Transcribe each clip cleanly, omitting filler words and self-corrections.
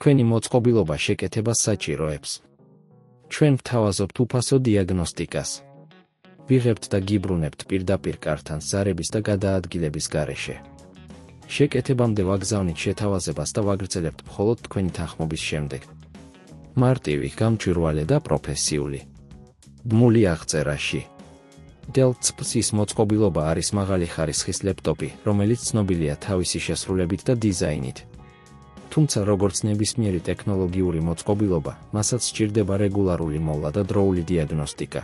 თქვენი მოწყობილობა შეკეთებას საჭიროებს. ჩვენ ვთავაზობთ უფასო დიაგნოსტიკას. ვიღებთ და გიბრუნებთ პირდაპირ კარტთან ზარების და გადაადგილების გარეშე. შეკეთებამდე ვაგზავნით შეთავაზებას და ვაგრძელებთ მხოლოდ თქვენი თანხმობის შემდეგ. მარტივი, გამჭვირვალე და პროფესიული. ბმული აღწერაში. Dell XPS-ის მოწყობილობა არის მაღალი ხარისხის ლეპტოპი, რომელიც ცნობილია თავისი შესრულებით და დიზაინით. თუმცა როგორც ნებისმიერი ტექნოლოგიური მოწყობილობა, მასაც სჭირდება რეგულარული მოვლა და დროული დიაგნოსტიკა.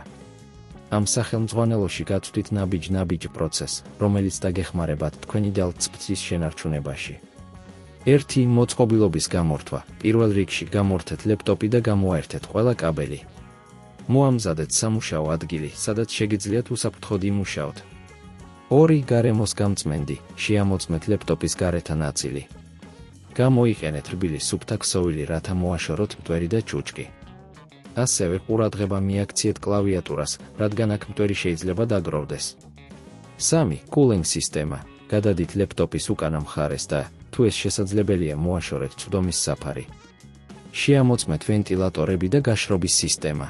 ამ სახელმძღვანელოში გაწვდით ნაბიჯ პროცესს, რომელიც დაგეხმარებათ თქვენი Dell XPS-ის შენარჩუნებაში. 1. მოწყობილობის გამორთვა. პირველ რიგში გამორთეთ ლეპტოპი და გამოაერთეთ ყველა კაბელი. მოამზადეთ სამუშაო ადგილი, სადაც შეგიძლიათ უსაფრთხოდ იმუშაოთ. 2. გარემოს გამწმენდი. შეამოწმეთ ლეპტოპის გარეთა ნაწილი. გამოიყენეთ რბილი სუფთა ქსოვილი, რათა მოაშოროთ მტვერი და ჩუჩკი. ასევე ყურადღება მიაქციეთ კლავიატურას, რადგან აქ მტვერი შეიძლება დაგროვდეს. 3. კულინგ სისტემა. გადადით ლეპტოპის უკანა მხარეს და, თუ ეს შესაძლებელია, მოაშორეთ წვდომის საფარი. შეამოწმეთ ვენტილატორები და გაშრობის სისტემა.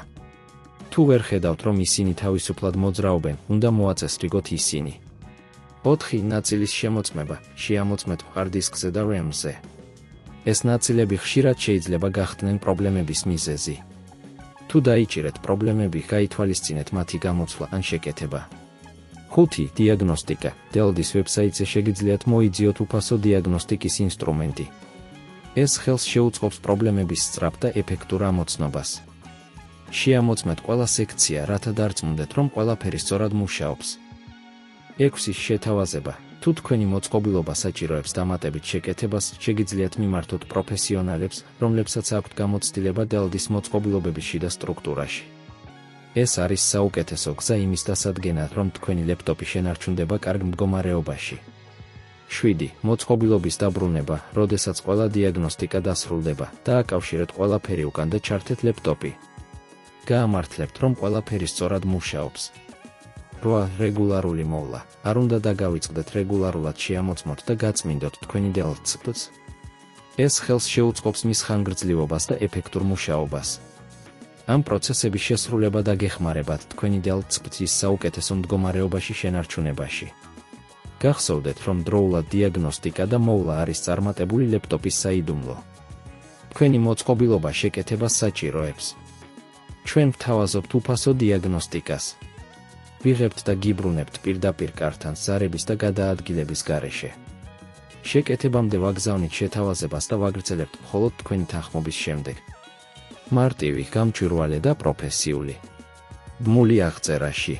თუ ვერ ხედავთ, რომ ისინი თავისუფლად მოძრაობენ, უნდა მოაწესრიგოთ ისინი. 4. ნაწილის შემოწმება. შეამოწმეთ ჰარდისკზე და RAM-ზე. ეს ნაწილები ხშირად შეიძლება გახდნენ პრობლემების მიზეზი. თუ დაიჭირეთ პრობლემები, გაითვალისწინეთ მათი გამოცვლა ან შეკეთება. 5. დიაგნოსტიკა. Dell-ის ვებსაიტზე შეგიძლიათ მოიძიოთ უფასო დიაგნოსტიკის ინსტრუმენტი. ეს ხელს შეუწყობს პრობლემების სწრაფ და ეფექტურ ამოცნობას. შეამოწმეთ ყველა სექცია, რათა დარწმუნდეთ, რომ ყველაფერი სწორად მუშაობს. 6. შეთავაზება. თუ თქვენი მოწყობილობა საჭიროებს დამატებით შეკეთებას, შეგიძლიათ მიმართოთ პროფესიონალებს, რომლებსაც აქვთ გამოცდილება Dell-ის მოწყობილობების შიდა სტრუქტურაში. ეს არის საუკეთესო გზა იმის დასადგენად, რომ თქვენი ლეპტოპი შენარჩუნდება კარგ მდგომარეობაში. 7. მოწყობილობის დაბრუნება. როდესაც ყველა დიაგნოსტიკა დასრულდება, დააკავშირეთ ყველაფერი უკან და ჩართეთ ლეპტოპი. გაამართლებთ, რომ ყველაფერი სწორად მუშაობს. 8. რეგულარული მოვლა. არ უნდა დაგავიწყდეთ რეგულარულად შეამოწმოთ და გაწმინდოთ თქვენი Dell XPS. ეს ხელს შეუწყობს მის ხანგრძლივობას და ეფექტურ მუშაობას. ამ პროცესების შესრულება დაგეხმარებათ თქვენი Dell XPS-ის საუკეთესო მდგომარეობაში შენარჩუნებაში. გახსოვდეთ, რომ დროულად დიაგნოსტიკა და მოვლა არის წარმატებული ლეპტოპის საიდუმლო. თქვენი მოწყობილობა შეკეთებას საჭიროებს. ჩვენ ვთავაზობთ უფასო დიაგნოსტიკას. ვიღებთ და გიბრუნებთ პირდაპირ კარტთან ზარების და გადაადგილების გარეშე. შეკეთებამდე ვაგზავნით შეთავაზებას და ვაგრძელებთ მხოლოდ თქვენი თანხმობის შემდეგ. მარტივი, გამჭვირვალე და პროფესიული. ბმული აღწერაში.